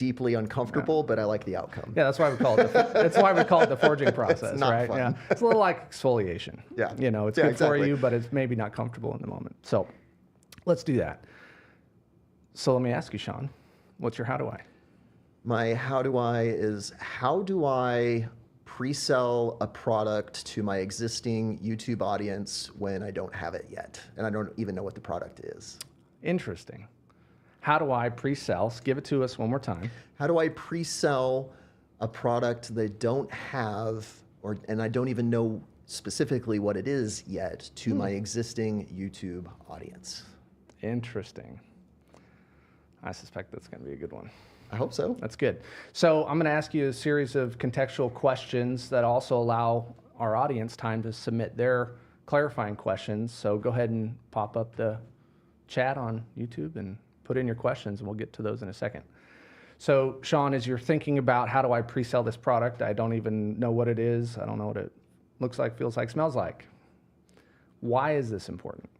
deeply uncomfortable, but I like the outcome. Yeah, that's why we call it the forging process, It's not right? fun. Yeah, it's a little like exfoliation. Yeah. You know, it's Yeah, good exactly. for you, but it's maybe not comfortable in the moment. So let's do that. So let me ask you, Shaun, what's your how do I? My how do I pre-sell a product to my existing YouTube audience when I don't have it yet, and I don't even know what the product is? Interesting. How do I pre-sell? Give it to us one more time. How do I pre-sell a product that I don't have, and I don't even know specifically what it is yet, to my existing YouTube audience? Interesting. I suspect that's going to be a good one. I hope so. That's good. So I'm going to ask you a series of contextual questions that also allow our audience time to submit their clarifying questions. So go ahead and pop up the chat on YouTube and put in your questions, and we'll get to those in a second. So Shaun, as you're thinking about how do I pre-sell this product, I don't even know what it is. I don't know what it looks like, feels like, smells like. Why is this important?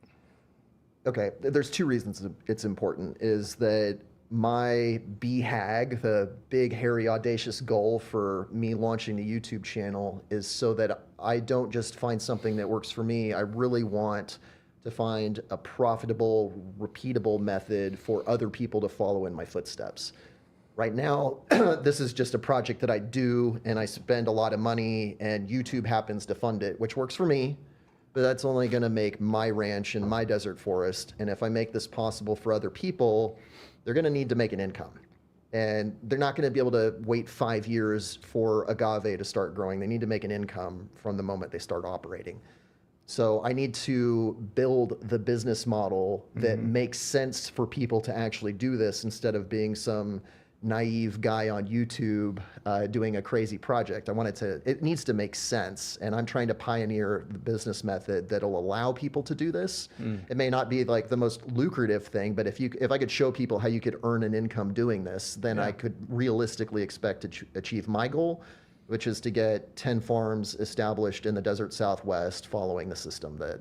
Okay, there's two reasons it's important. Is that my BHAG, the big, hairy, audacious goal for me launching the YouTube channel, is so that I don't just find something that works for me. I really want to find a profitable, repeatable method for other people to follow in my footsteps. Right now, this is just a project that I do, and I spend a lot of money, and YouTube happens to fund it, which works for me, but that's only going to make my ranch and my desert forest. And if I make this possible for other people, they're going to need to make an income. And they're not going to be able to wait 5 years for agave to start growing. They need to make an income from the moment they start operating. So I need to build the business model that makes sense for people to actually do this, instead of being some naive guy on YouTube doing a crazy project. It needs to make sense, and I'm trying to pioneer the business method that'll allow people to do this. It may not be like the most lucrative thing, but if I could show people how you could earn an income doing this, then I could realistically expect to achieve my goal, which is to get 10 farms established in the desert Southwest following the system that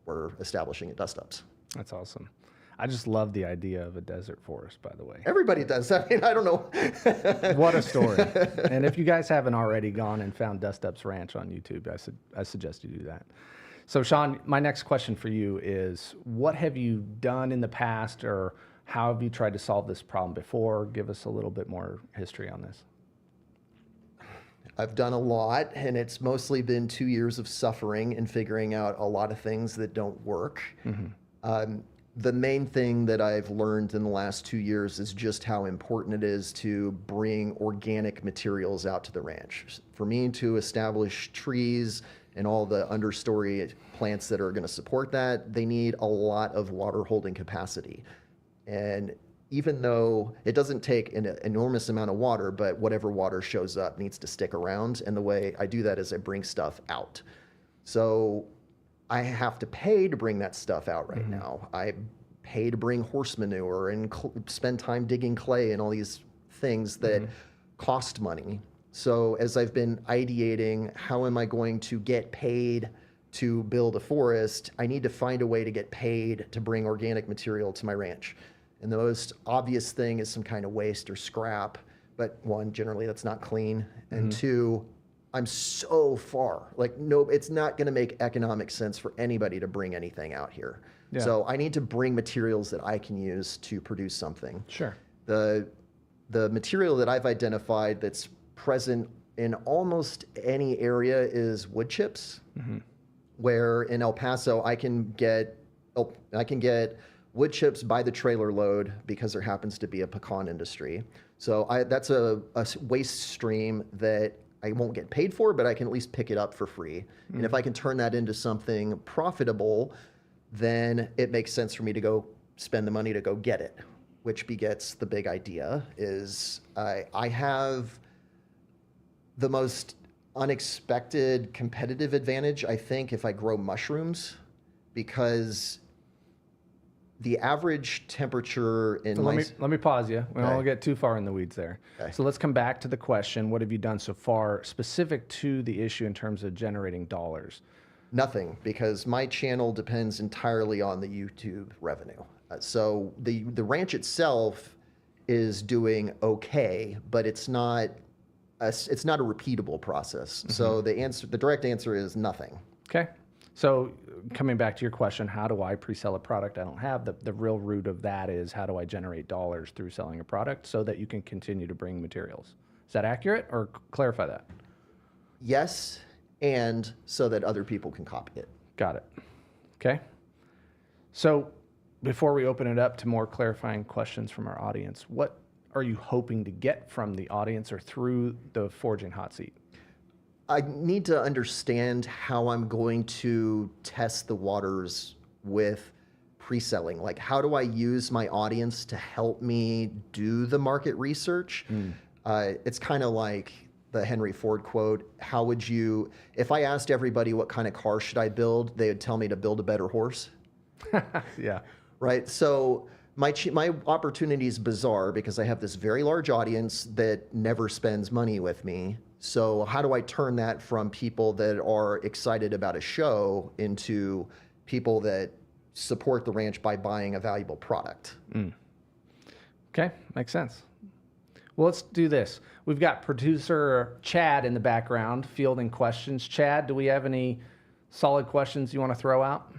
we're establishing at DUSTUPS. That's awesome. I just love the idea of a desert forest, by the way. Everybody does. I mean, I don't know. What a story. And if you guys haven't already gone and found DUSTUPS Ranch on YouTube, I suggest you do that. So Shaun, my next question for you is, what have you done in the past, or how have you tried to solve this problem before? Give us a little bit more history on this. I've done a lot, and it's mostly been 2 years of suffering and figuring out a lot of things that don't work. The main thing that I've learned in the last 2 years is just how important it is to bring organic materials out to the ranch. For me to establish trees and all the understory plants that are going to support that, they need a lot of water holding capacity. And even though it doesn't take an enormous amount of water, but whatever water shows up needs to stick around. And the way I do that is I bring stuff out. So I have to pay to bring that stuff out right now. I pay to bring horse manure and spend time digging clay and all these things that cost money. So as I've been ideating, how am I going to get paid to build a forest? I need to find a way to get paid to bring organic material to my ranch. And the most obvious thing is some kind of waste or scrap. But one, generally that's not clean. And two, I'm so far, like, no, it's not going to make economic sense for anybody to bring anything out here. Yeah. So I need to bring materials that I can use to produce something. Sure. The material that I've identified that's present in almost any area is wood chips, where in El Paso I can get wood chips by the trailer load because there happens to be a pecan industry. So that's a waste stream that I won't get paid for, but I can at least pick it up for free. And if I can turn that into something profitable, then it makes sense for me to go spend the money to go get it, which begets the big idea is I have the most unexpected competitive advantage, I think, if I grow mushrooms, because the average temperature in So let me pause you. We don't get too far in the weeds there. Okay. So let's come back to the question, what have you done so far specific to the issue in terms of generating dollars? Nothing, because my channel depends entirely on the YouTube revenue. So the ranch itself is doing okay, but it's not a repeatable process. So the direct answer is nothing. Okay. So coming back to your question, how do I pre-sell a product I don't have? The real root of that is, how do I generate dollars through selling a product so that you can continue to bring materials? Is that accurate, or clarify that? Yes, and so that other people can copy it. Got it. Okay. So before we open it up to more clarifying questions from our audience, what are you hoping to get from the audience or through the Forging Hot Seat? I need to understand how I'm going to test the waters with pre-selling. Like, how do I use my audience to help me do the market research? It's kind of like the Henry Ford quote, how would you, if I asked everybody what kind of car should I build, they would tell me to build a better horse. Yeah. Right? So my opportunity is bizarre because I have this very large audience that never spends money with me. So how do I turn that from people that are excited about a show into people that support the ranch by buying a valuable product? Okay, makes sense. Well, let's do this. We've got producer Chad in the background fielding questions. Chad, do we have any solid questions you want to throw out?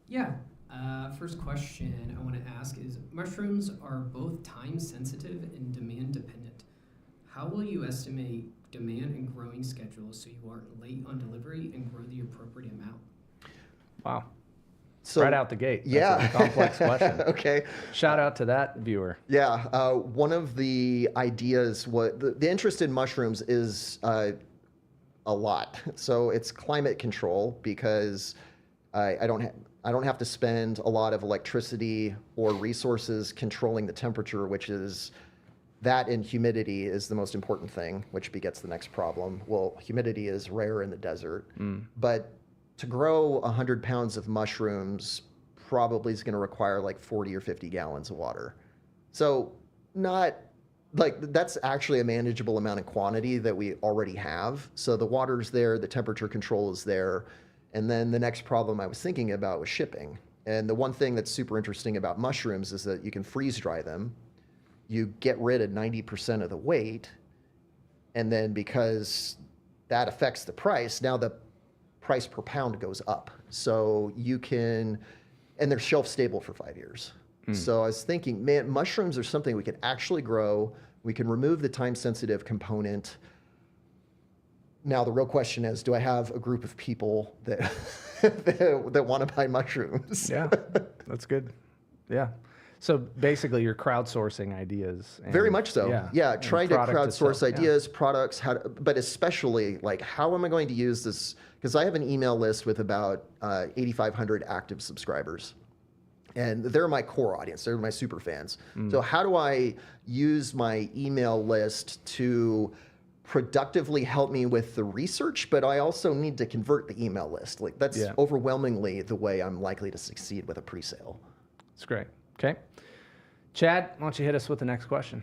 Yeah. First question I want to ask is, mushrooms are both time sensitive and demand dependent. How will you estimate demand and growing schedules so you aren't late on delivery and grow the appropriate amount? Wow. So, right out the gate. Yeah. That's a complex question. Okay. Shout out to that viewer. Yeah. One of the ideas, the interest in mushrooms is a lot. So it's climate control, because I don't have to spend a lot of electricity or resources controlling the temperature, which is that, and humidity is the most important thing, which begets the next problem. Well, humidity is rare in the desert, but to grow 100 pounds of mushrooms probably is going to require like 40 or 50 gallons of water. So not like, that's actually a manageable amount of quantity that we already have. So the water's there, the temperature control is there. And then the next problem I was thinking about was shipping. And the one thing that's super interesting about mushrooms is that you can freeze dry them. You get rid of 90% of the weight. And then because that affects the price, now the price per pound goes up. So you can, and they're shelf stable for 5 years. So I was thinking, man, mushrooms are something we can actually grow. We can remove the time sensitive component. Now the real question is, do I have a group of people that that want to buy mushrooms? Yeah, that's good. Yeah. So basically you're crowdsourcing ideas. And, very much so. Yeah, trying to crowdsource ideas, products, but especially like, how am I going to use this? Because I have an email list with about 8,500 active subscribers. And they're my core audience. They're my super fans. So how do I use my email list to productively help me with the research, but I also need to convert the email list? Like, that's overwhelmingly the way I'm likely to succeed with a pre-sale. That's great. Okay. Chad, why don't you hit us with the next question?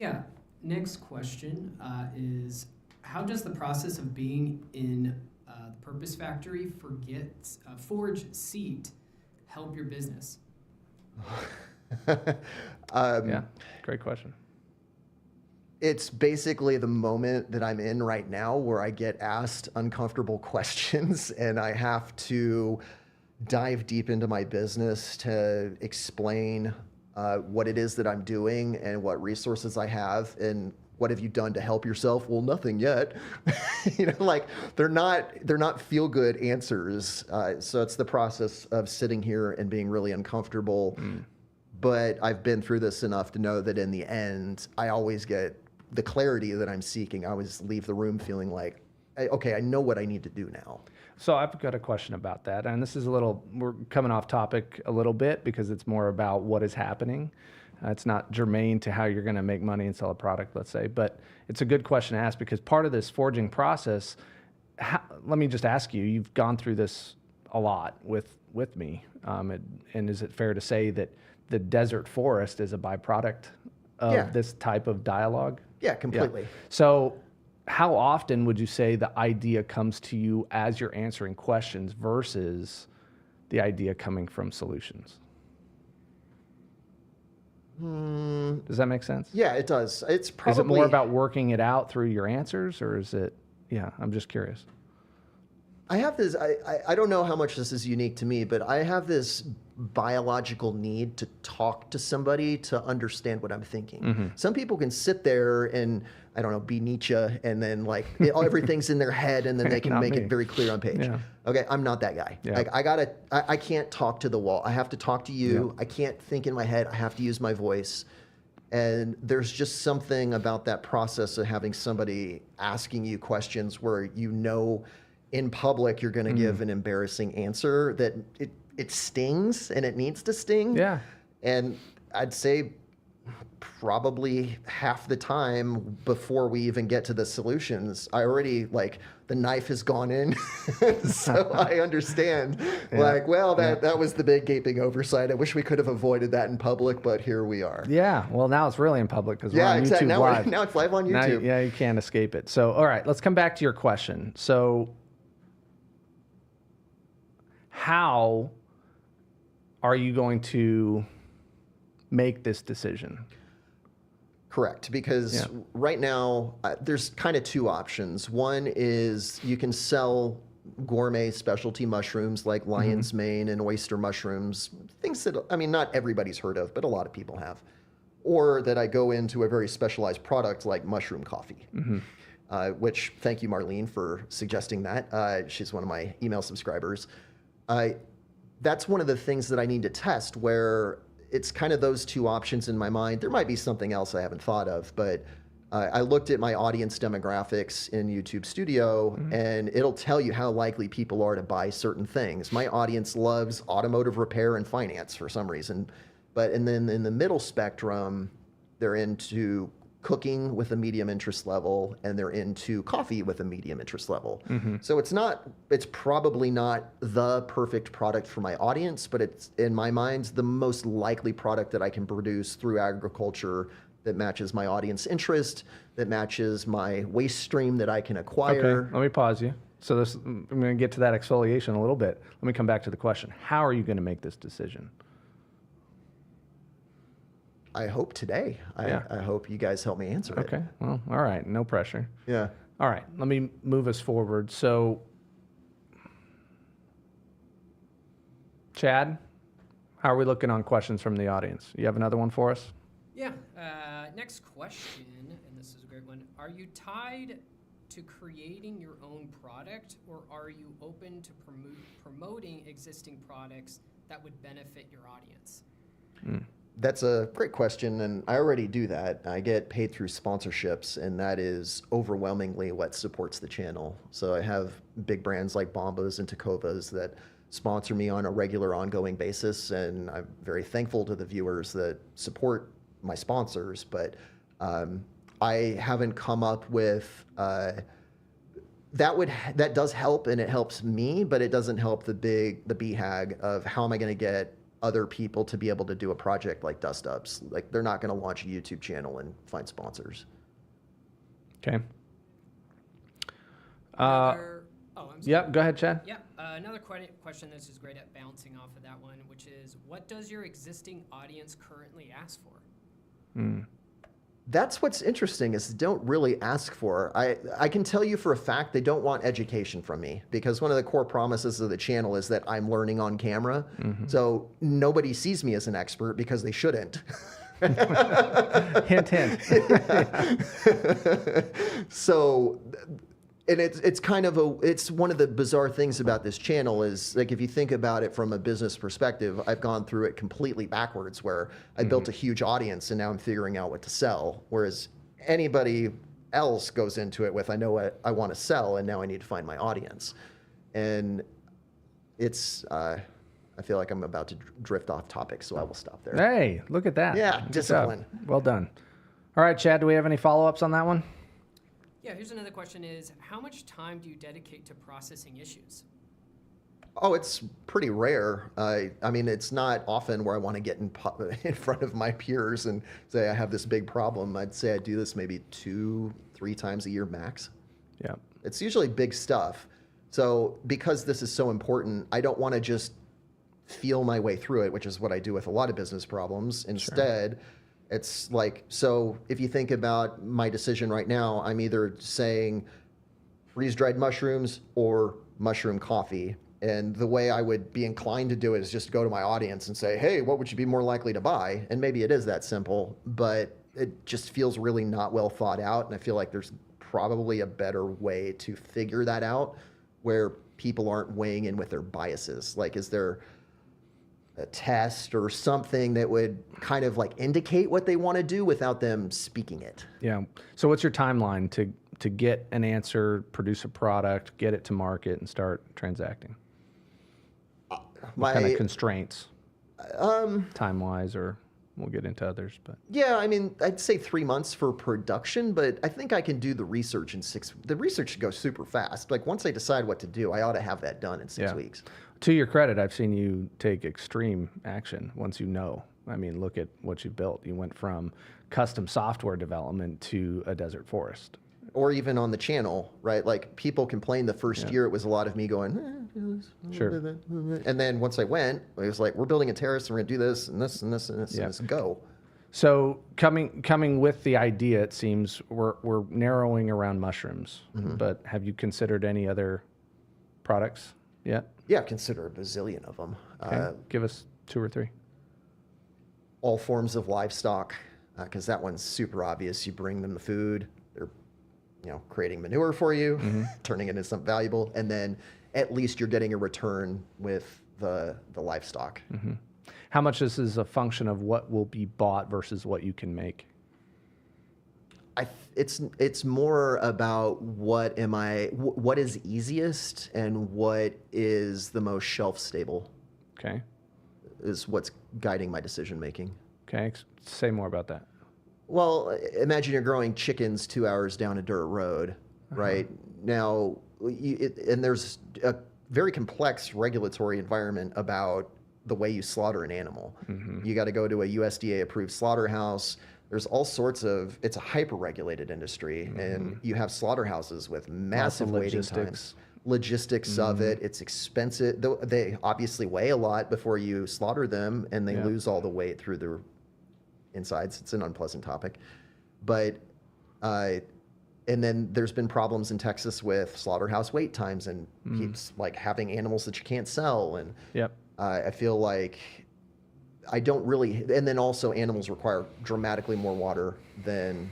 Yeah. Next question is, how does the process of being in the Purpose Factory Forge seat help your business? Yeah, great question. It's basically the moment that I'm in right now where I get asked uncomfortable questions and I have to dive deep into my business to explain what it is that I'm doing and what resources I have and what have you done to help yourself? Well, nothing yet. Like, they're not feel good answers. So it's the process of sitting here and being really uncomfortable. But I've been through this enough to know that in the end, I always get the clarity that I'm seeking. I always leave the room feeling like, okay, I know what I need to do now. So I've got a question about that. And this is we're coming off topic a little bit because it's more about what is happening. It's not germane to how you're going to make money and sell a product, let's say. But it's a good question to ask, because part of this forging process, let me just ask you, you've gone through this a lot with me. And is it fair to say that the desert forest is a byproduct of this type of dialogue? Yeah, completely. Yeah. So how often would you say the idea comes to you as you're answering questions versus the idea coming from solutions? Does that make sense? Yeah, it does. It's probably... Is it more about working it out through your answers, or is it, yeah, I'm just curious. I have this, I don't know how much this is unique to me, but I have this biological need to talk to somebody to understand what I'm thinking. Some people can sit there and, I don't know, be Nietzsche, and then like everything's in their head, and then they can make it very clear on page. Yeah. Okay, I'm not that guy. Yeah. Like I can't talk to the wall. I have to talk to you. I can't think in my head. I have to use my voice. And there's just something about that process of having somebody asking you questions where you know in public you're going to give an embarrassing answer that it stings, and it needs to sting. Yeah. And I'd say probably half the time before we even get to the solutions, I already, like, the knife has gone in. So I understand, like, well, that was the big gaping oversight. I wish we could have avoided that in public, but here we are. Yeah. Well, now it's really in public because we're on exactly. YouTube live. Now it's live on YouTube. Now, you can't escape it. So, all right, let's come back to your question. So, how are you going to make this decision? Correct, because right now there's kind of two options. One is you can sell gourmet specialty mushrooms like lion's mane and oyster mushrooms, things that, I mean, not everybody's heard of, but a lot of people have. Or that I go into a very specialized product like mushroom coffee, which, thank you, Marlene, for suggesting that. She's one of my email subscribers. That's one of the things that I need to test, where it's kind of those two options in my mind. There might be something else I haven't thought of, but I looked at my audience demographics in YouTube Studio, and it'll tell you how likely people are to buy certain things. My audience loves automotive repair and finance for some reason, and then in the middle spectrum, they're into cooking with a medium interest level, and they're into coffee with a medium interest level. So it's probably not the perfect product for my audience, but it's, in my mind, the most likely product that I can produce through agriculture that matches my audience interest, that matches my waste stream that I can acquire. Okay, let me pause you. So I'm going to get to that exfoliation a little bit. Let me come back to the question. How are you going to make this decision? I hope today. I hope you guys help me answer it. Okay. Well, all right. No pressure. Yeah. All right. Let me move us forward. So, Chad, how are we looking on questions from the audience? You have another one for us? Yeah. Next question, and this is a great one. Are you tied to creating your own product, or are you open to promoting existing products that would benefit your audience? That's a great question, and I already do that. I get paid through sponsorships, and that is overwhelmingly what supports the channel. So I have big brands like Bombas and Tacovas that sponsor me on a regular, ongoing basis, and I'm very thankful to the viewers that support my sponsors, but I haven't come up with... that does help, and it helps me, but it doesn't help the BHAG of how am I going to get other people to be able to do a project like DUSTUPS. Like, they're not going to launch a YouTube channel and find sponsors. Okay. I'm sorry. Yep, go ahead, Chad. Yeah, another question that's just great at bouncing off of that one, which is, what does your existing audience currently ask for? That's what's interesting, is they don't really ask for. I can tell you for a fact they don't want education from me, because one of the core promises of the channel is that I'm learning on camera. So nobody sees me as an expert, because they shouldn't. Hint, hint. So, and it's kind of it's one of the bizarre things about this channel is, like, if you think about it from a business perspective, I've gone through it completely backwards, where I built a huge audience and now I'm figuring out what to sell. Whereas anybody else goes into it with, I know what I want to sell, and now I need to find my audience. And it's, I feel like I'm about to drift off topic, so I will stop there. Hey, look at that. Yeah, Good discipline. job. Well done. All right, Chad, do we have any follow-ups on that one? Yeah, here's another question is, how much time do you dedicate to processing issues? Oh, it's pretty rare. I mean, it's not often where I want to get in front of my peers and say I have this big problem. I'd say I do this maybe 2-3 times a year max. Yeah. It's usually big stuff. So because this is so important, I don't want to just feel my way through it, which is what I do with a lot of business problems. Instead, It's like, so if you think about my decision right now, I'm either saying freeze-dried mushrooms or mushroom coffee. And the way I would be inclined to do it is just go to my audience and say, hey, what would you be more likely to buy? And maybe it is that simple, but it just feels really not well thought out. And I feel like there's probably a better way to figure that out where people aren't weighing in with their biases. Like, is there a test or something that would kind of like indicate what they want to do without them speaking it? Yeah. So what's your timeline to get an answer, produce a product, get it to market, and start transacting? What kind of constraints, time-wise, or we'll get into others, but Yeah, I mean, I'd say 3 months for production, but I think I can do the research in the research goes super fast. Like once I decide what to do, I ought to have that done in 6 weeks. To your credit, I've seen you take extreme action once you know. I mean, look at what you built. You went from custom software development to a desert forest. Or even on the channel, right? Like people complained the first year it was a lot of me going, Sure. and then once I went, it was like, we're building a terrace and we're gonna do this and this and this and this and this, go. So coming with the idea, it seems we're narrowing around mushrooms, but have you considered any other products yet? Yeah, consider a bazillion of them. Okay. Give us 2 or 3. All forms of livestock, because that one's super obvious. You bring them the food, they're creating manure for you, turning it into something valuable, and then at least you're getting a return with the livestock. How much this is a function of what will be bought versus what you can make? It's more about what is easiest and what is the most shelf stable. Okay. Is what's guiding my decision making. Okay. Say more about that. Well, imagine you're growing chickens 2 hours down a dirt road, right? Now, and there's a very complex regulatory environment about the way you slaughter an animal. You got to go to a USDA approved slaughterhouse. There's all sorts of, it's a hyper-regulated industry, and you have slaughterhouses with massive waiting times. Logistics of it, it's expensive. They obviously weigh a lot before you slaughter them, and they lose all the weight through the insides. It's an unpleasant topic. But, and then there's been problems in Texas with slaughterhouse wait times and keeps like having animals that you can't sell. And I feel like I don't really, and then also animals require dramatically more water than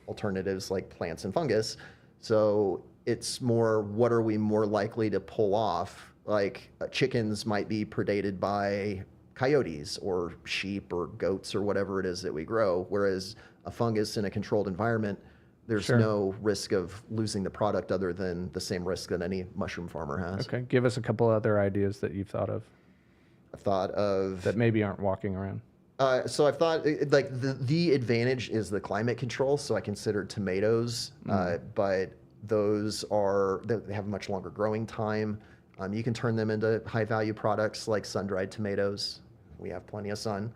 alternatives like plants and fungus. So it's more, what are we more likely to pull off? Like chickens might be predated by coyotes or sheep or goats or whatever it is that we grow. Whereas a fungus in a controlled environment, there's no risk of losing the product other than the same risk that any mushroom farmer has. Okay. Give us a couple other ideas that you've thought of. I've thought of that maybe aren't walking around. So I've thought like the advantage is the climate control. So I considered tomatoes, but they have a much longer growing time. You can turn them into high value products like sun-dried tomatoes. We have plenty of sun.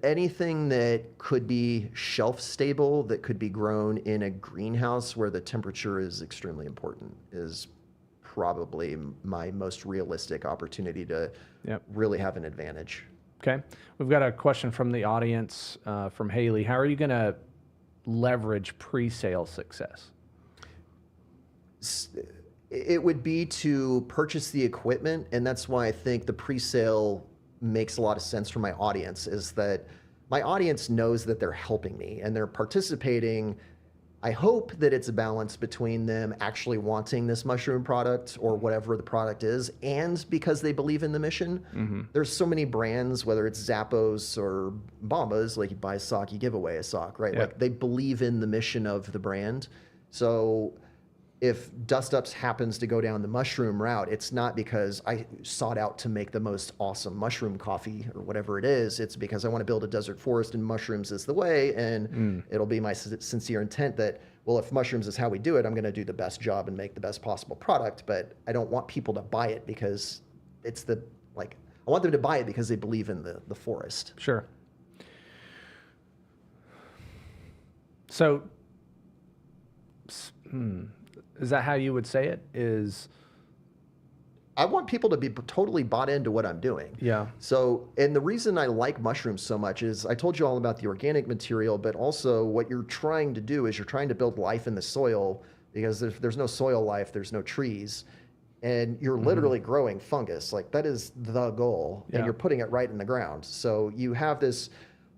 Anything that could be shelf stable, that could be grown in a greenhouse where the temperature is extremely important, is probably my most realistic opportunity to really have an advantage. Okay. We've got a question from the audience from Haley. How are you going to leverage pre-sale success? It would be to purchase the equipment, and that's why I think the pre-sale makes a lot of sense for my audience, is that my audience knows that they're helping me and they're participating. I hope that it's a balance between them actually wanting this mushroom product or whatever the product is, and because they believe in the mission. There's so many brands, whether it's Zappos or Bombas, like you buy a sock, you give away a sock, right? Like they believe in the mission of the brand. So if DUSTUPS happens to go down the mushroom route, it's not because I sought out to make the most awesome mushroom coffee or whatever it is. It's because I want to build a desert forest and mushrooms is the way. And it'll be my sincere intent that, well, if mushrooms is how we do it, I'm going to do the best job and make the best possible product. But I don't want people to buy it because it's I want them to buy it because they believe in the forest. Sure. So, is that how you would say it? I want people to be totally bought into what I'm doing. Yeah. So, and the reason I like mushrooms so much is I told you all about the organic material, but also what you're trying to do is you're trying to build life in the soil, because if there's no soil life, there's no trees. And you're literally growing fungus. Like, that is the goal. Yeah. And you're putting it right in the ground. So you have this,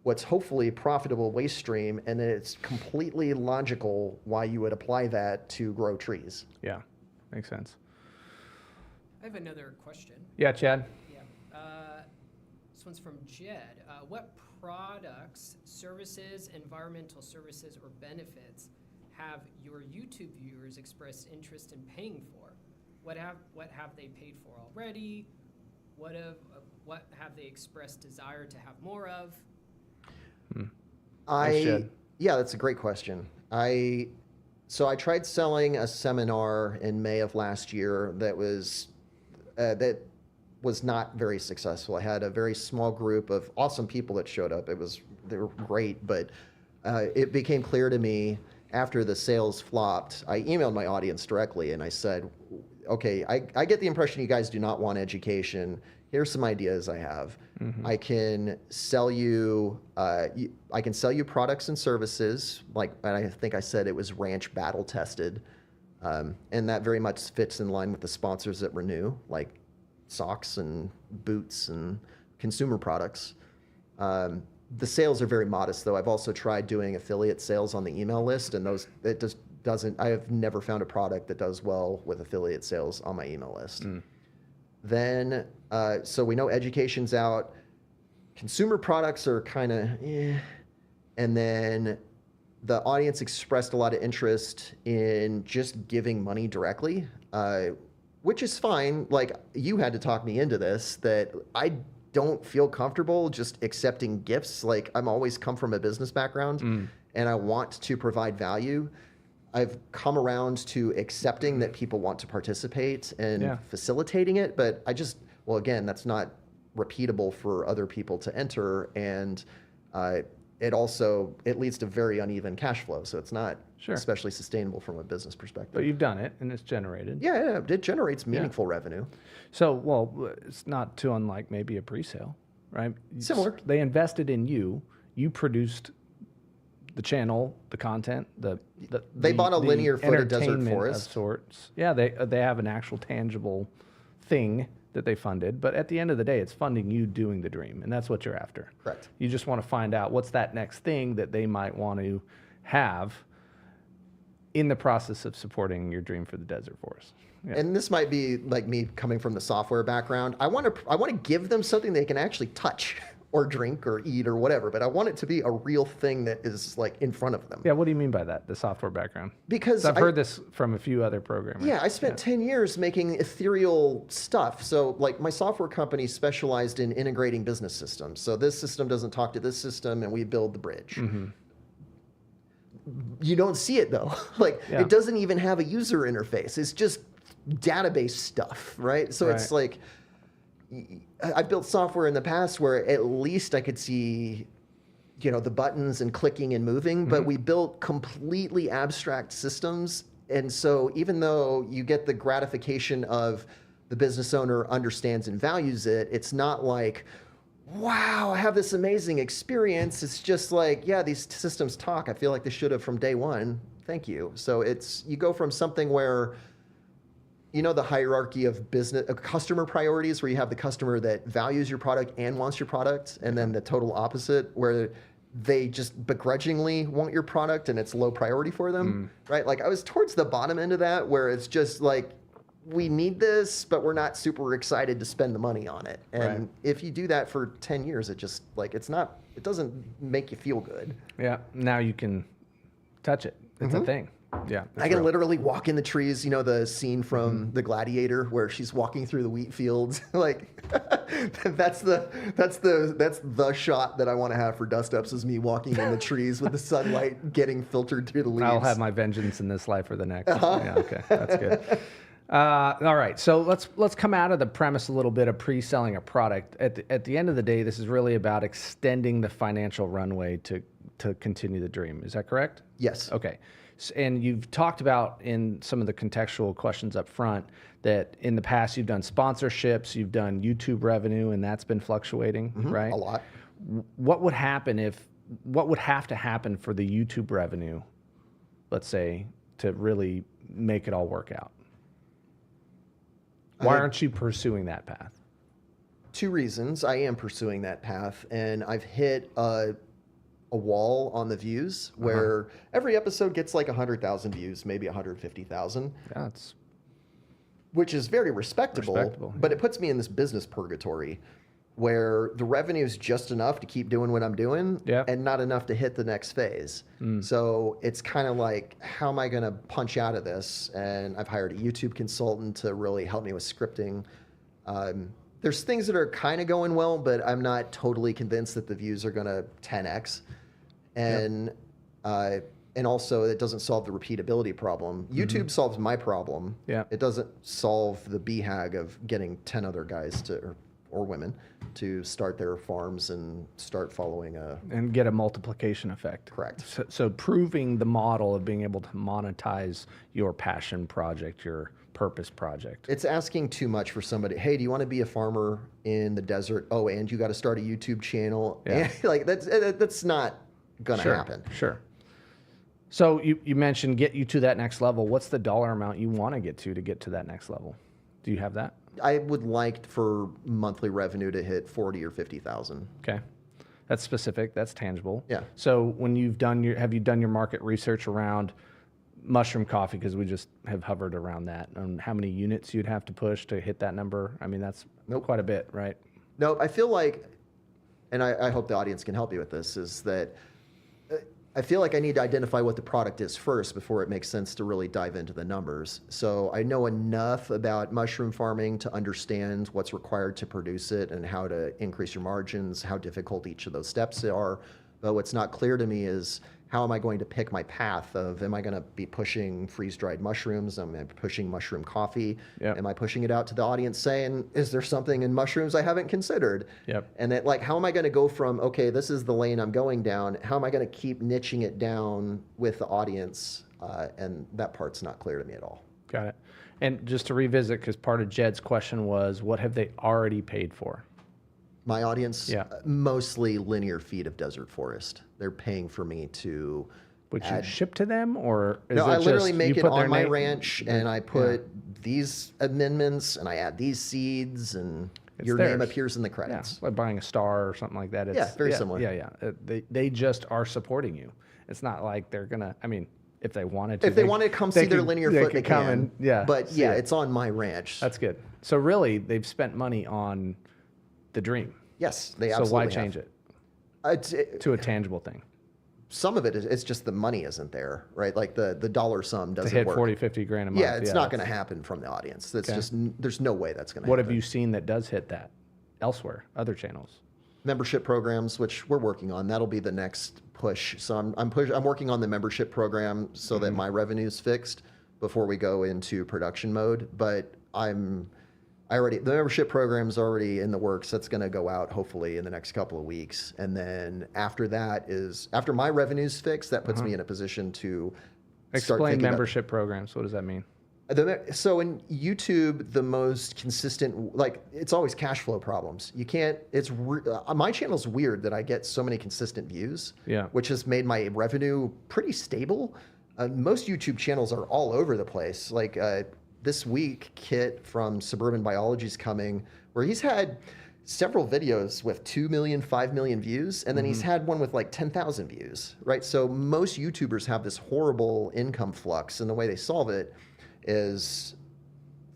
what's hopefully profitable waste stream, and then it's completely logical why you would apply that to grow trees. Yeah. Makes sense. I have another question. Yeah, Chad. Yeah. This one's from Jed. What products, services, environmental services, or benefits have your YouTube viewers expressed interest in paying for? What have they paid for already? What have they expressed desire to have more of? Yeah, that's a great question. So I tried selling a seminar in May of last year that was not very successful. I had a very small group of awesome people that showed up. They were great, but it became clear to me after the sales flopped. I emailed my audience directly and I said, okay, I get the impression you guys do not want education. Here's some ideas I have. I can sell you products and services, like, and I think I said it was ranch battle tested. And that very much fits in line with the sponsors that renew, like socks and boots and consumer products. The sales are very modest, though. I've also tried doing affiliate sales on the email list, and I have never found a product that does well with affiliate sales on my email list. Then, so we know education's out. Consumer products are kind of, and then the audience expressed a lot of interest in just giving money directly, which is fine. Like, you had to talk me into this, that I don't feel comfortable just accepting gifts. Like, I'm always come from a business background and I want to provide value. I've come around to accepting that people want to participate and facilitating it, but again, that's not repeatable for other people to enter, and it leads to very uneven cash flow, so it's not especially sustainable from a business perspective. But you've done it, and it's generated. Yeah, it generates meaningful revenue. So, well, it's not too unlike maybe a pre-sale, right? Similar. They invested in you. You produced the channel, the content, they bought a linear foot of desert forest of sorts. Yeah, they have an actual tangible thing that they funded, but at the end of the day, it's funding you doing the dream, and that's what you're after. Correct. You just want to find out what's that next thing that they might want to have in the process of supporting your dream for the desert forest. Yeah. And this might be like me coming from the software background. I want to give them something they can actually touch or drink or eat or whatever, but I want it to be a real thing that is like in front of them. Yeah, what do you mean by that, the software background? Because I've heard this from a few other programmers. Yeah, I spent 10 years making ethereal stuff. So like my software company specialized in integrating business systems. So this system doesn't talk to this system and we build the bridge. You don't see it though. It doesn't even have a user interface. It's just database stuff, right? So it's like, I've built software in the past where at least I could see, the buttons and clicking and moving, but we built completely abstract systems. And so even though you get the gratification of the business owner understands and values it, it's not like, wow, I have this amazing experience. It's just like, yeah, these systems talk. I feel like they should have from day one. Thank you. So you go from something where, the hierarchy of customer priorities, where you have the customer that values your product and wants your product, and then the total opposite, where they just begrudgingly want your product and it's low priority for them, right? Like I was towards the bottom end of that, where it's just like, we need this, but we're not super excited to spend the money on it. And if you do that for 10 years, it just it doesn't make you feel good. Yeah, now you can touch it. It's a thing. Yeah, I can literally walk in the trees. The scene from The Gladiator where she's walking through the wheat fields. Like that's the shot that I want to have for DUSTUPS, is me walking in the trees with the sunlight getting filtered through the leaves. I'll have my vengeance in this life or the next. Yeah, okay, that's good. All right, so let's come out of the premise a little bit of pre-selling a product. At the end of the day, this is really about extending the financial runway to continue the dream. Is that correct? Yes. Okay. And you've talked about in some of the contextual questions up front that in the past you've done sponsorships, you've done YouTube revenue, and that's been fluctuating, right? A lot. What would have to happen for the YouTube revenue, let's say, to really make it all work out? Why aren't you pursuing that path? Two reasons. I am pursuing that path, and I've hit a wall on the views where every episode gets like 100,000 views, maybe 150,000. That's which is very respectable, but it puts me in this business purgatory where the revenue is just enough to keep doing what I'm doing and not enough to hit the next phase. So it's kind of like, how am I going to punch out of this? And I've hired a YouTube consultant to really help me with scripting. There's things that are kind of going well, but I'm not totally convinced that the views are going to 10x. And also, it doesn't solve the repeatability problem. YouTube solves my problem. It doesn't solve the BHAG of getting 10 other guys or women to start their farms and start following and get a multiplication effect. Correct. So proving the model of being able to monetize your passion project, your purpose project. It's asking too much for somebody. Hey, do you want to be a farmer in the desert? Oh, and you got to start a YouTube channel. And, like that's not gonna happen. Sure. So you mentioned get you to that next level. What's the dollar amount you want to get to that next level? Do you have that? I would like for monthly revenue to hit 40 or 50,000. Okay. That's specific. That's tangible. Yeah. So when have you done your market research around mushroom coffee? Because we just have hovered around that. And how many units you'd have to push to hit that number? I mean, that's quite a bit, right? No, I feel like, and I hope the audience can help you with this, is that I feel like I need to identify what the product is first before it makes sense to really dive into the numbers. So I know enough about mushroom farming to understand what's required to produce it and how to increase your margins, how difficult each of those steps are. But what's not clear to me is, how am I going to pick my path of, am I going to be pushing freeze-dried mushrooms? Am I pushing mushroom coffee? Am I pushing it out to the audience saying, is there something in mushrooms I haven't considered? And that, like, how am I going to go from, okay, this is the lane I'm going down. How am I going to keep niching it down with the audience? And that part's not clear to me at all. Got it. And just to revisit, because part of Jed's question was, what have they already paid for? My audience, mostly linear feet of desert forest. They're paying for me to. Would you ship to them, or is no? it I literally just, make you it put on their my name? ranch, and I put these amendments, and I add these seeds, and your theirs. name appears in the credits. Like buying a star or something like that. It's, very similar. They just are supporting you. It's not like they're gonna. I mean, if they wanted to, If they wanted to come see their linear foot, they can. But it's on my ranch. That's good. So really, they've spent money on the dream. Yes, they absolutely. So why change it to a tangible thing? Some of it is, it's just the money isn't there, right? Like the dollar sum doesn't to hit work. 40, 50 grand a month. Yeah, it's not going to happen from the audience. That's just, there's no way that's going to happen. What have you seen that does hit that elsewhere, other channels? Membership programs, which we're working on. That'll be the next push. So I'm working on the membership program so that my revenue's fixed before we go into production mode. But the membership program's already in the works. That's going to go out hopefully in the next couple of weeks. And then after my revenue's fixed, that puts me in a position to start Explain thinking membership programs. What does that mean? So in YouTube, the most consistent, like, it's always cash flow problems. You can't, my channel's weird that I get so many consistent views, which has made my revenue pretty stable. Most YouTube channels are all over the place. Like, this week, Kit from Suburban Biology's coming, where he's had several videos with 2 million, 5 million views, and then he's had one with like 10,000 views, right? So most YouTubers have this horrible income flux, and the way they solve it is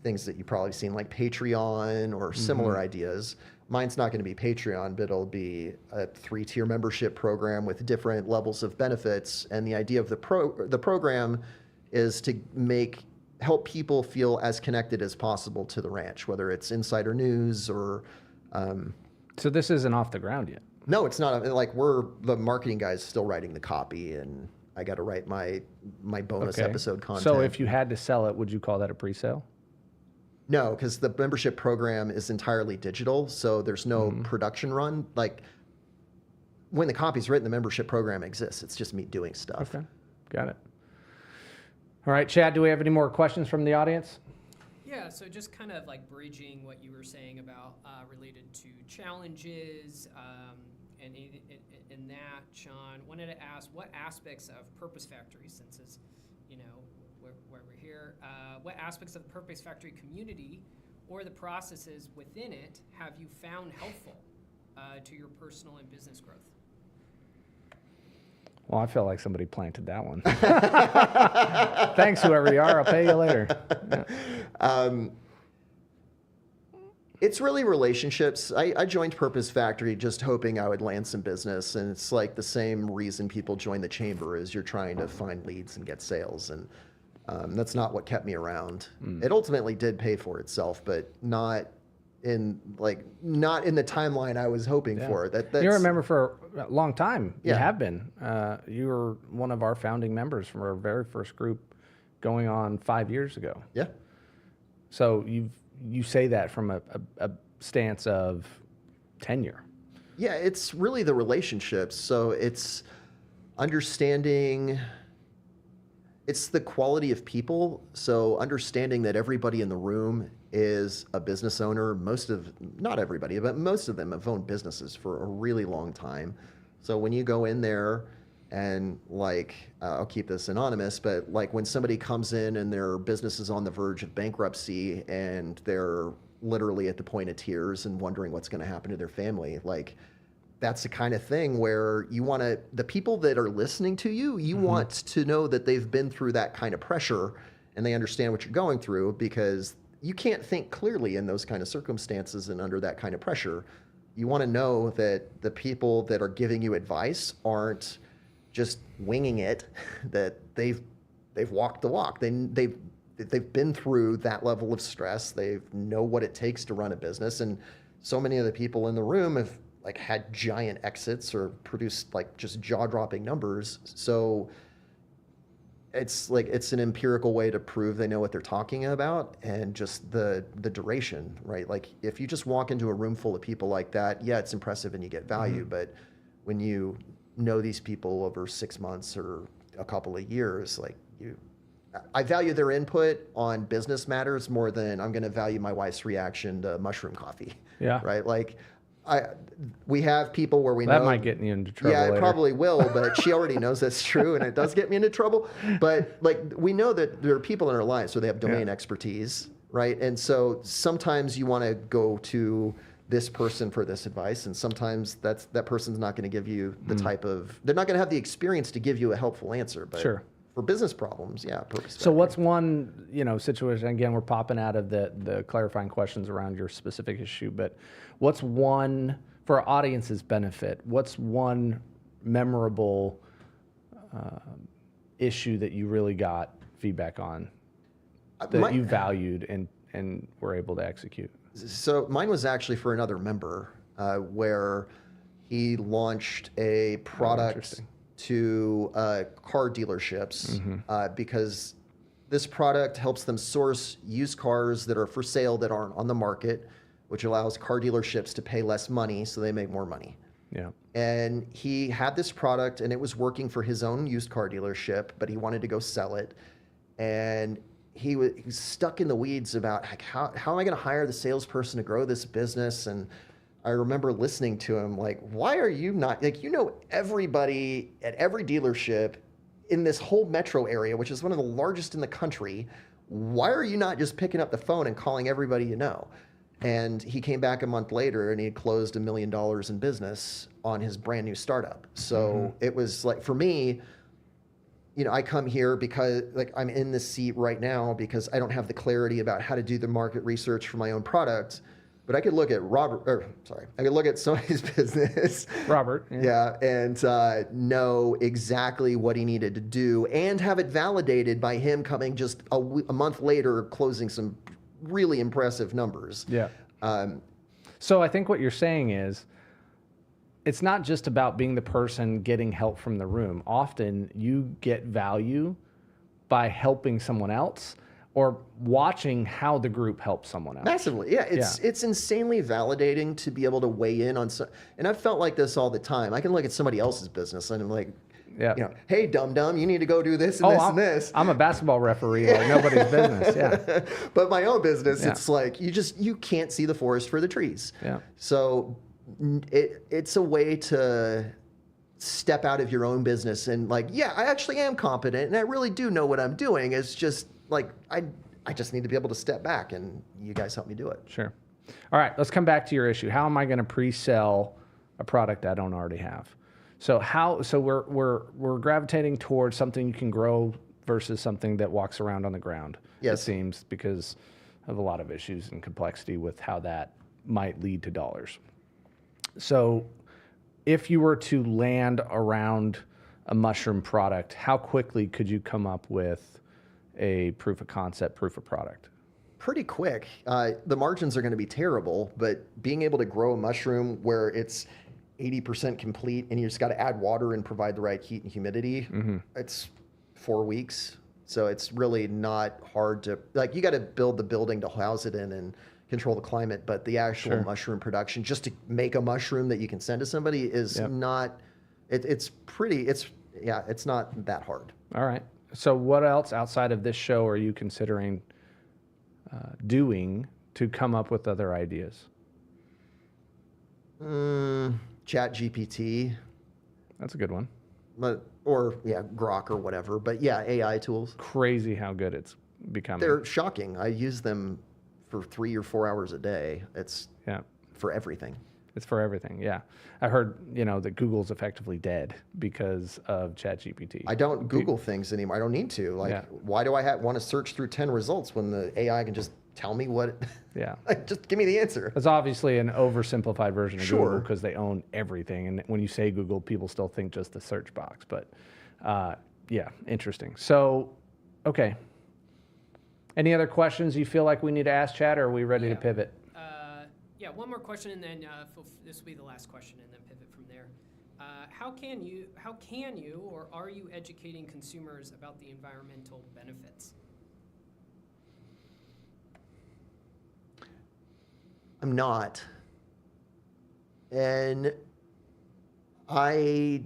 things that you've probably seen, like Patreon or similar ideas. Mine's not going to be Patreon, but it'll be a 3-tier membership program with different levels of benefits. And the idea of the program is to help people feel as connected as possible to the ranch, whether it's insider news or. So this isn't off the ground yet. No, it's not. Like, the marketing guys still writing the copy, and I got to write my bonus episode content. So if you had to sell it, would you call that a pre-sale? No, because the membership program is entirely digital, so there's no production run. Like, when the copy's written, the membership program exists. It's just me doing stuff. Okay, got it. All right, Chad, do we have any more questions from the audience? Yeah, so just kind of like bridging what you were saying about related to challenges, and in that, Shaun, wanted to ask what aspects of Purpose Factory, since it's, where we're here, what aspects of the Purpose Factory community or the processes within it have you found helpful to your personal and business growth? Well, I feel like somebody planted that one. Thanks, whoever you are. I'll pay you later. Yeah. It's really relationships. I joined Purpose Factory just hoping I would land some business, and it's like the same reason people join the chamber is you're trying to find leads and get sales, and that's not what kept me around. It ultimately did pay for itself, but not in the timeline I was hoping for. You remember for a long time. Yeah. You have been. You were one of our founding members from our very first group going on 5 years ago. Yeah. So you say that from a stance of tenure. Yeah, it's really the relationships. So it's understanding, it's the quality of people. So understanding that everybody in the room is a business owner. Not everybody, but most of them have owned businesses for a really long time. So when you go in there and I'll keep this anonymous, but like when somebody comes in and their business is on the verge of bankruptcy and they're literally at the point of tears and wondering what's going to happen to their family, that's the kind of thing where the people that are listening to you want to know that they've been through that kind of pressure and they understand what you're going through, because you can't think clearly in those kind of circumstances and under that kind of pressure. You want to know that the people that are giving you advice aren't just winging it, that they've walked the walk. They've been through that level of stress. They know what it takes to run a business. And so many of the people in the room have had giant exits or produced just jaw-dropping numbers. So it's an empirical way to prove they know what they're talking about, and just the duration, right? If you just walk into a room full of people like that, yeah, it's impressive and you get value. But when you know these people over 6 months or a couple of years, I value their input on business matters more than I'm going to value my wife's reaction to mushroom coffee. Yeah. Right. We have people where we know that might get you into trouble. Yeah, it later. probably will, but she already knows that's true, and it does get me into trouble. But we know that there are people in our lives where they have domain expertise, right? And so sometimes you want to go to this person for this advice, and sometimes that person's not going to give you the type of, they're not going to have the experience to give you a helpful answer. But Sure. For business problems, yeah, Purpose So Factory. what's one, situation, again, we're popping out of the clarifying questions around your specific issue, but what's one, for our audience's benefit, what's one memorable issue that you really got feedback on that you valued and were able to execute? So mine was actually for another member, where he launched a product to car dealerships, because this product helps them source used cars that are for sale that aren't on the market, which allows car dealerships to pay less money so they make more money. Yeah. And he had this product and it was working for his own used car dealership, but he wanted to go sell it. And he was stuck in the weeds about how am I going to hire the salesperson to grow this business? And I remember listening to him why are you not, everybody at every dealership in this whole metro area, which is one of the largest in the country, why are you not just picking up the phone and calling everybody you know? And he came back a month later and he had closed $1 million in business on his brand new startup. So it was for me, I come here because I'm in this seat right now because I don't have the clarity about how to do the market research for my own product. But I could look at I could look at somebody's business. Robert. Yeah, and know exactly what he needed to do and have it validated by him coming just a month later, closing some really impressive numbers. Yeah. So I think what you're saying is, it's not just about being the person getting help from the room. Often you get value by helping someone else or watching how the group helps someone else. Massively, yeah. It's insanely validating to be able to weigh in on and I've felt like this all the time. I can look at somebody else's business and I'm like, Yeah. You know, hey, dum-dum, you need to go do this and this and this. I'm a basketball referee, like nobody's business. Yeah. But my own business, Yeah. it's like you can't see the forest for the trees. Yeah. So it's a way to step out of your own business and like, yeah, I actually am competent and I really do know what I'm doing. It's just like I just need to be able to step back, and you guys help me do it. Sure. All right, let's come back to your issue. How am I going to pre-sell a product I don't already have? So we're gravitating towards something you can grow versus something that walks around on the ground. Yes. It seems, because of a lot of issues and complexity with how that might lead to dollars. So if you were to land around a mushroom product, how quickly could you come up with a proof of concept, proof of product? Pretty quick. The margins are going to be terrible, but being able to grow a mushroom where it's 80% complete and you just got to add water and provide the right heat and humidity, it's 4 weeks. So it's really not hard to, like, you got to build the building to house it in and control the climate, but the actual mushroom production, just to make a mushroom that you can send to somebody is not, it's not that hard. All right. So what else outside of this show are you considering doing to come up with other ideas? Chat GPT. That's a good one. Or Grok or whatever. But yeah, AI tools. Crazy how good it's becoming. They're shocking. I use them for 3 or 4 hours a day. It's for everything. It's for everything. Yeah. I heard, that Google's effectively dead because of ChatGPT. I don't Google things anymore. I don't need to. Why do I want to search through 10 results when the AI can just tell me what? Yeah. Just give me the answer. It's obviously an oversimplified version of Sure. Google because they own everything. And when you say Google, people still think just the search box. But interesting. So, okay. Any other questions you feel like we need to ask Chad, or are we ready to pivot? One more question, and then this will be the last question, and then pivot from there. How can you, or are you educating consumers about the environmental benefits? I'm not. And I'm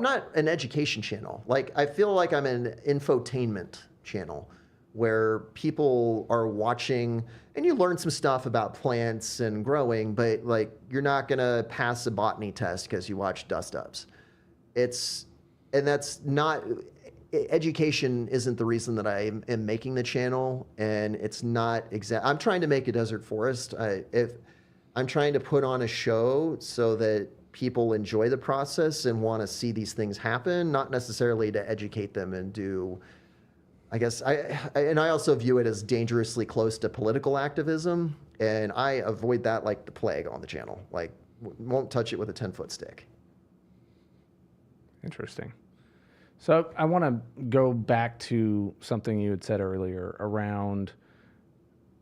not an education channel. Like, I feel like I'm an infotainment channel where people are watching and you learn some stuff about plants and growing, but like, you're not going to pass a botany test because you watch DUSTUPS. And that's not, education isn't the reason that I am making the channel, and it's not I'm trying to make a desert forest. I'm trying to put on a show so that people enjoy the process and want to see these things happen, not necessarily to educate them and do, I guess, I also view it as dangerously close to political activism, and I avoid that like the plague on the channel. Like, won't touch it with a 10-foot stick. Interesting. So I want to go back to something you had said earlier around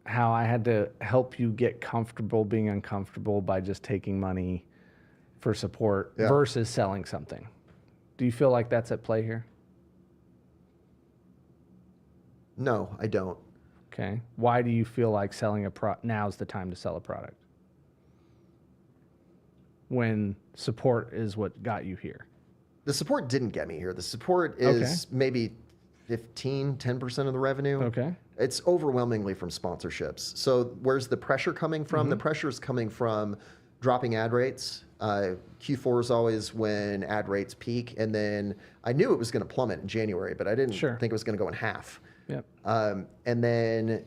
how I had to help you get comfortable being uncomfortable by just taking money for support versus selling something. Do you feel like that's at play here? No, I don't. Okay. Why do you feel like selling now's the time to sell a product when support is what got you here? The support didn't get me here. The support is maybe 10% of the revenue. Okay. It's overwhelmingly from sponsorships. So where's the pressure coming from? The pressure is coming from dropping ad rates. Q4 is always when ad rates peak. And then I knew it was going to plummet in January, but I didn't think it was going to go in half. Yep. And then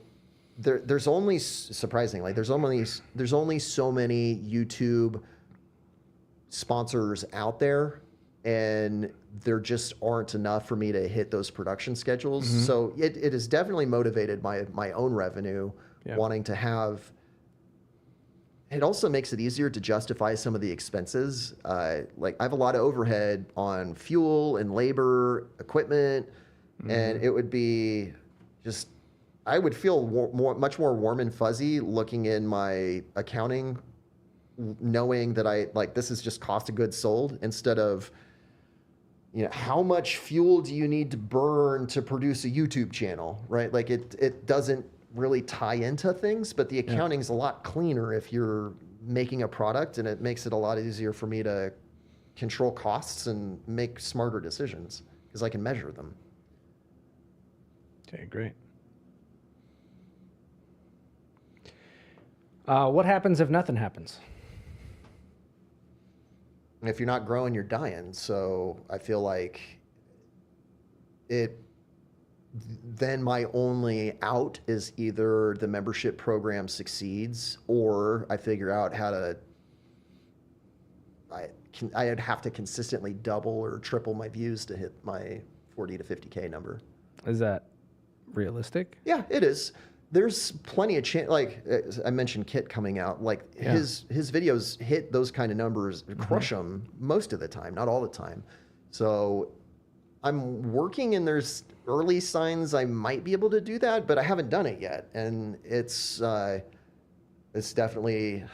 there's only, surprisingly, there's only so many YouTube sponsors out there, and there just aren't enough for me to hit those production schedules. So it is definitely motivated by my own revenue, wanting to have. It also makes it easier to justify some of the expenses. Like, I have a lot of overhead on fuel and labor, equipment, and it would be just, I would feel much more warm and fuzzy looking in my accounting, knowing that this is just cost of goods sold, instead of, how much fuel do you need to burn to produce a YouTube channel, right? Like, it doesn't really tie into things, but the accounting's a lot cleaner if you're making a product, and it makes it a lot easier for me to control costs and make smarter decisions because I can measure them. Okay, great. What happens if nothing happens? And if you're not growing, you're dying. So I feel like then my only out is either the membership program succeeds or I figure out how to, I'd have to consistently double or triple my views to hit my 40 to 50K number. Is that realistic? Yeah, it is. There's plenty of chance. Like I mentioned, Kit coming out. Like his videos hit those kind of numbers, crush them most of the time, not all the time. So I'm working, and there's early signs I might be able to do that, but I haven't done it yet, and it's definitely.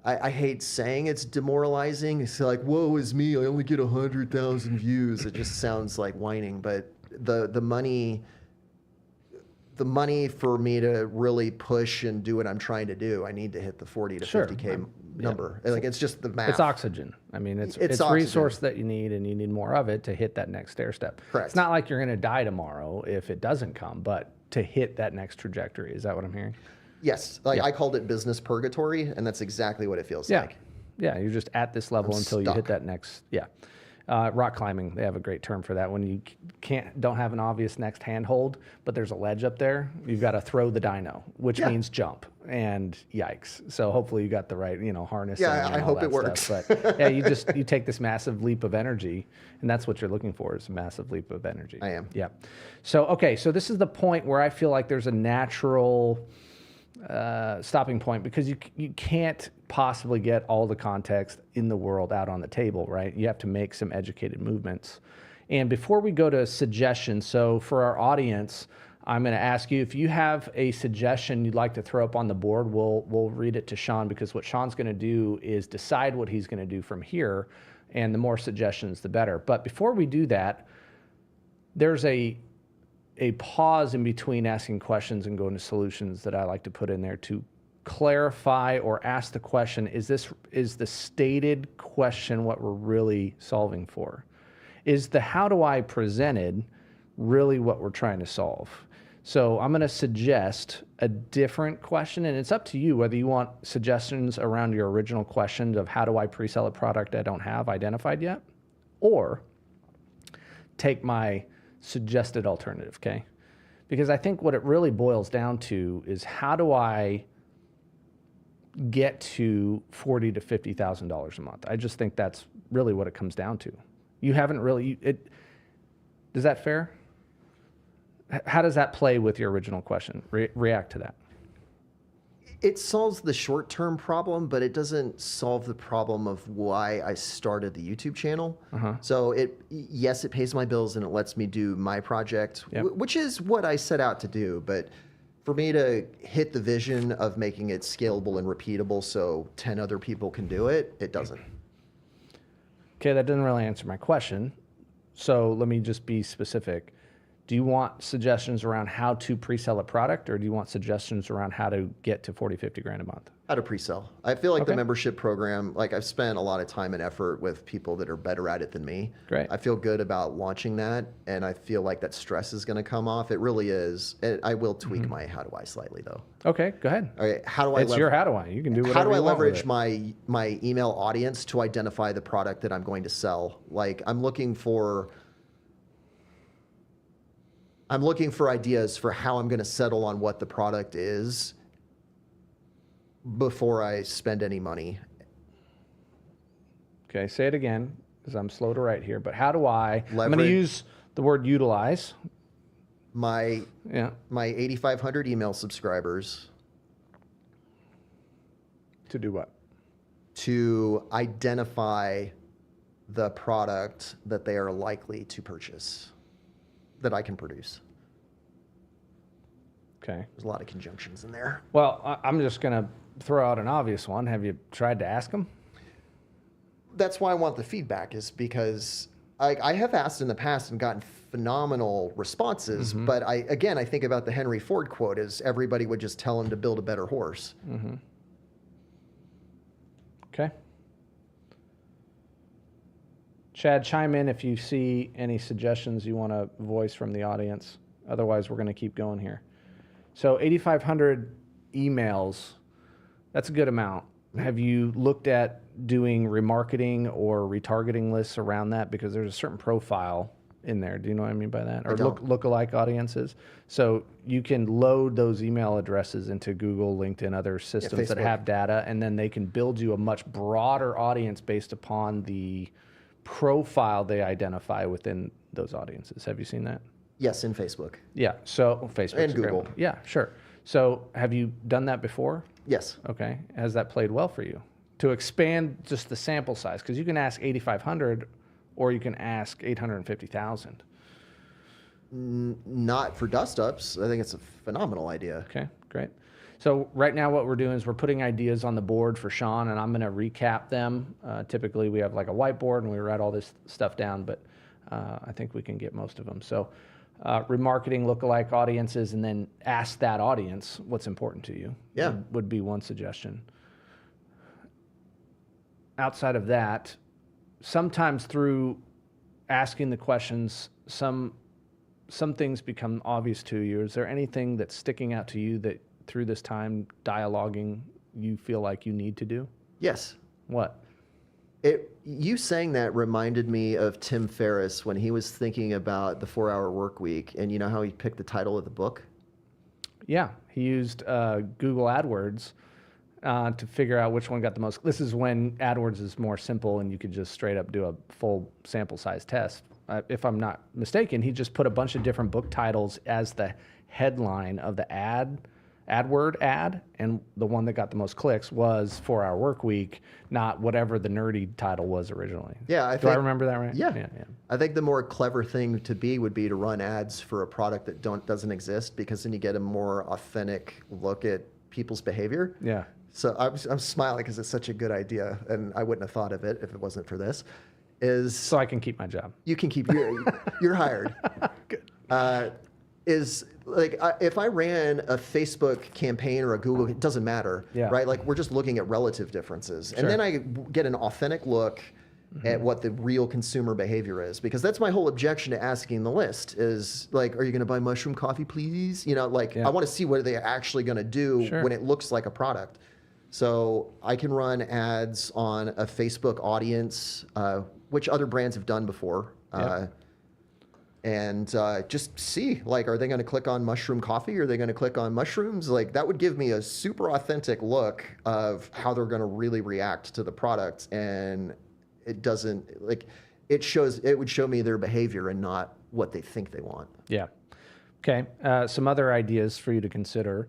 I hate saying it's demoralizing. It's like, woe is me, I only get 100,000 views. It just sounds like whining, but the money for me to really push and do what I'm trying to do, I need to hit the 40 to 50K number. Like, it's just the math. It's oxygen. I mean, it's oxygen. Resource that you need, and you need more of it to hit that next stair step. Correct. It's not like you're going to die tomorrow if it doesn't come, but to hit that next trajectory. Is that what I'm hearing? Yes. Like I called it business purgatory, and that's exactly what it feels like. Yeah, you're just at this level until you hit that next. Rock climbing, they have a great term for that. When you don't have an obvious next handhold, but there's a ledge up there, you've got to throw the dyno, which means jump. And yikes! So hopefully you got the right, harness. Yeah, I hope it works. But yeah, you take this massive leap of energy, and that's what you're looking for, is a massive leap of energy. I am. Yeah. So so this is the point where I feel like there's a natural stopping point, because you can't possibly get all the context in the world out on the table, right? You have to make some educated movements. And before we go to suggestions, so for our audience, I'm going to ask you if you have a suggestion you'd like to throw up on the board. We'll read it to Shaun, because what Shaun's going to do is decide what he's going to do from here, and the more suggestions, the better. But before we do that, there's a pause in between asking questions and going to solutions that I like to put in there to clarify or ask the question, is the stated question what we're really solving for? Is the how do I presented really what we're trying to solve? So I'm going to suggest a different question, and it's up to you whether you want suggestions around your original questions of how do I pre-sell a product I don't have identified yet, or take my suggested alternative, okay? Because I think what it really boils down to is, how do I get to $40,000 to $50,000 a month? I just think that's really what it comes down to. You haven't really, is that fair? How does that play with your original question? React to that. It solves the short-term problem, but it doesn't solve the problem of why I started the YouTube channel. So yes, it pays my bills and it lets me do my project, which is what I set out to do. But for me to hit the vision of making it scalable and repeatable so 10 other people can do it, it doesn't. Okay, that didn't really answer my question. So let me just be specific. Do you want suggestions around how to pre-sell a product, or do you want suggestions around how to get to 40, 50 grand a month? How to pre-sell. I feel like the membership program, like I've spent a lot of time and effort with people that are better at it than me. Great. I feel good about launching that, and I feel like that stress is going to come off. It really is. I will tweak my how do I slightly though. Okay, go ahead. All right, how do I? It's your how do I. You can do whatever How do I you want with leverage it. my email audience to identify the product that I'm going to sell? Like I'm looking for ideas for how I'm going to settle on what the product is before I spend any money. Okay, say it again, because I'm slow to write here. But how do I'm going to Leverage. use the word utilize. My 8,500 email subscribers To do what? to identify the product that they are likely to purchase that I can produce. Okay. There's a lot of conjunctions in there. Well, I'm just going to throw out an obvious one. Have you tried to ask them? That's why I want the feedback, is because I have asked in the past and gotten phenomenal responses, but I think about the Henry Ford quote is everybody would just tell him to build a better horse. Okay. Chad, chime in if you see any suggestions you want to voice from the audience. Otherwise, we're going to keep going here. So 8,500 emails, that's a good amount. Have you looked at doing remarketing or retargeting lists around that? Because there's a certain profile in there. Do you know what I mean by that? Or lookalike audiences. So you can load those email addresses into Google, LinkedIn, other systems that have data, and then they can build you a much broader audience based upon the profile they identify within those audiences. Have you seen that? Yes, in Facebook. Yeah. So Facebook and Google. Yeah, sure. So have you done that before? Yes. Okay. Has that played well for you? To expand just the sample size, because you can ask 8,500 or you can ask 850,000. Not for DUSTUPS. I think it's a phenomenal idea. Okay, great. So right now what we're doing is we're putting ideas on the board for Shaun, and I'm going to recap them. Typically we have like a whiteboard and we write all this stuff down, but I think we can get most of them. So remarketing lookalike audiences, and then ask that audience what's important to you. Yeah. Would be one suggestion. Outside of that, sometimes through asking the questions, some things become obvious to you. Is there anything that's sticking out to you that through this time dialoguing you feel like you need to do? Yes. What? You saying that reminded me of Tim Ferriss when he was thinking about the 4-hour work week, and you know how he picked the title of the book? Yeah, he used Google AdWords to figure out which one got the most. This is when AdWords is more simple and you could just straight up do a full sample size test. If I'm not mistaken, he just put a bunch of different book titles as the headline of the AdWord ad, and the one that got the most clicks was 4-hour work week, not whatever the nerdy title was originally. Yeah, I I remember that right? Yeah. I think the more clever thing to be would be to run ads for a product that doesn't exist, because then you get a more authentic look at people's behavior. Yeah. So I'm smiling because it's such a good idea, and I wouldn't have thought of it if it wasn't for this. So I can keep my job. You can keep you're hired. Good. Is like if I ran a Facebook campaign or a Google, it doesn't matter, right? Like we're just looking at relative differences, and then I get an authentic look at what the real consumer behavior is, because that's my whole objection to asking the list is like, are you going to buy mushroom coffee, please? You know, like I want to see what they're actually going to do when it looks like a product. So I can run ads on a Facebook audience, which other brands have done before. And just see, like, are they going to click on mushroom coffee? Are they going to click on mushrooms? Like, that would give me a super authentic look of how they're going to really react to the product. And it doesn't, like, it would show me their behavior and not what they think they want. Yeah. Okay. Some other ideas for you to consider.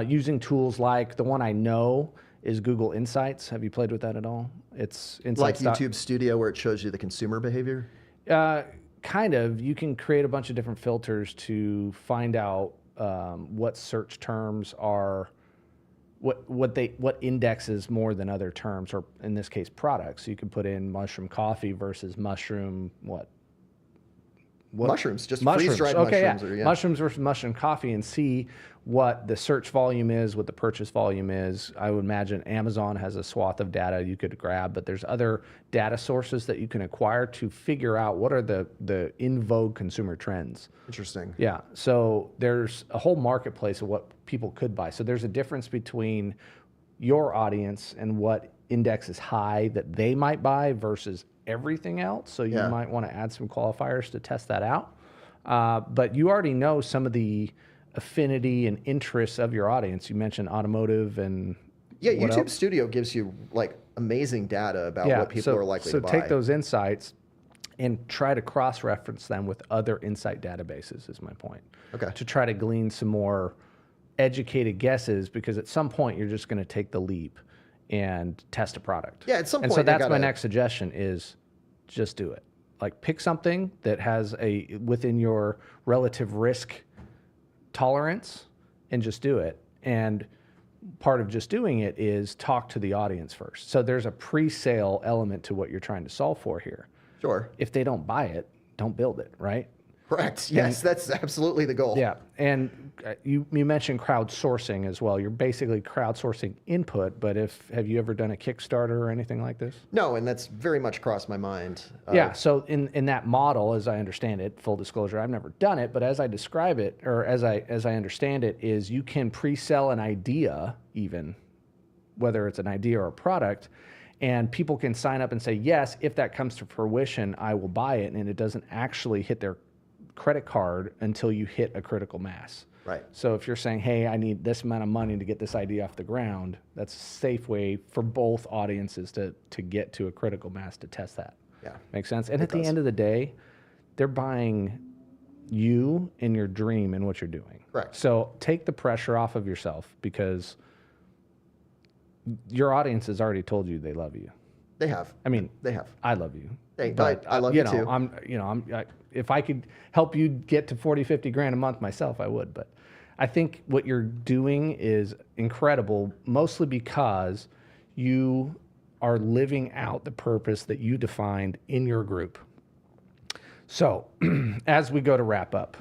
Using tools like the one I know is Google Insights. Have you played with that at all? It's Insights like YouTube Studio, where it shows you the consumer behavior? Kind of. You can create a bunch of different filters to find out what search terms are, what indexes more than other terms, or in this case, products. So you can put in mushroom coffee versus mushroom mushrooms, just freeze-dried mushrooms. Mushrooms versus mushroom coffee, and see what the search volume is, what the purchase volume is. I would imagine Amazon has a swath of data you could grab, but there's other data sources that you can acquire to figure out what are the in vogue consumer trends. Interesting. Yeah. So there's a whole marketplace of what people could buy. So there's a difference between your audience and what index is high that they might buy versus everything else. So you might want to add some qualifiers to test that out. But you already know some of the affinity and interests of your audience. You mentioned automotive and YouTube Studio gives you like amazing data about what people are likely to buy. So take those insights and try to cross-reference them with other insight databases is my point. Okay. To try to glean some more educated guesses, because at some point you're just going to take the leap and test a product. Yeah, at some point. And so that's my next suggestion is just do it. Like pick something that has within your relative risk tolerance and just do it. And part of just doing it is talk to the audience first. So there's a pre-sale element to what you're trying to solve for here. Sure. If they don't buy it, don't build it, right? Correct. Yes, that's absolutely the goal. Yeah, and you mentioned crowdsourcing as well. You're basically crowdsourcing input, but have you ever done a Kickstarter or anything like this? No, and that's very much crossed my mind. Yeah, so in that model, as I understand it, full disclosure, I've never done it, but as I describe it, or as I understand it, is you can pre-sell an idea, even whether it's an idea or a product, and people can sign up and say, yes, if that comes to fruition, I will buy it, and it doesn't actually hit their credit card until you hit a critical mass. Right. So if you're saying, hey, I need this amount of money to get this idea off the ground, that's a safe way for both audiences to get to a critical mass to test that. Yeah. Makes sense? And at the end of the day, they're buying you and your dream and what you're doing. Correct. So take the pressure off of yourself, because your audience has already told you they love you. They have. I mean, They have. I love you. But I love you too. If I could help you get to 40, 50 grand a month myself, I would. But I think what you're doing is incredible, mostly because you are living out the purpose that you defined in your group. So as we go to wrap up,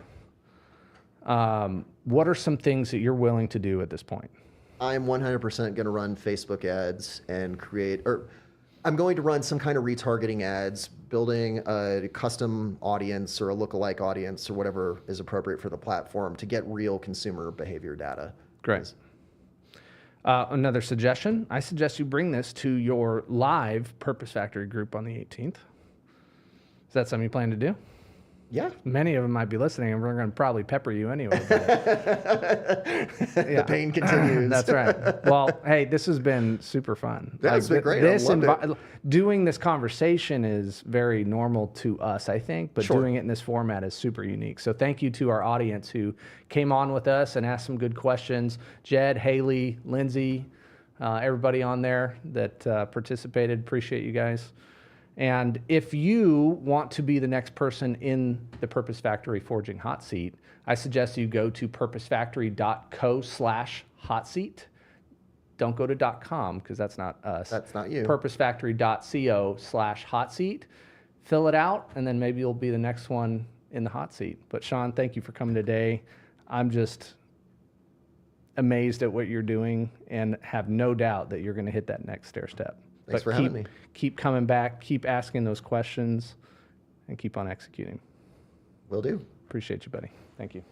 what are some things that you're willing to do at this point? I'm 100% going to run Facebook ads and I'm going to run some kind of retargeting ads, building a custom audience or a lookalike audience or whatever is appropriate for the platform to get real consumer behavior data. Great. Another suggestion, I suggest you bring this to your live Purpose Factory group on the 18th. Is that something you plan to do? Yeah. Many of them might be listening, and we're going to probably pepper you anyway. The pain continues. That's right. Well, hey, this has been super fun. Yeah, it's been great. I loved it. Doing this conversation is very normal to us, I think, but doing it in this format is super unique. So thank you to our audience who came on with us and asked some good questions. Jed, Haley, Lindsay, everybody on there that participated. Appreciate you guys. And if you want to be the next person in the Purpose Factory Forging Hot Seat, I suggest you go to purposefactory.co/hot seat. Don't go to .com, because that's not us. That's not you. Purposefactory.co/hot seat. Fill it out, and then maybe you'll be the next one in the hot seat. But Shaun, thank you for coming today. I'm just amazed at what you're doing and have no doubt that you're going to hit that next stair step. Thanks for having me. Keep coming back, keep asking those questions, and keep on executing. Will do. Appreciate you, buddy. Thank you.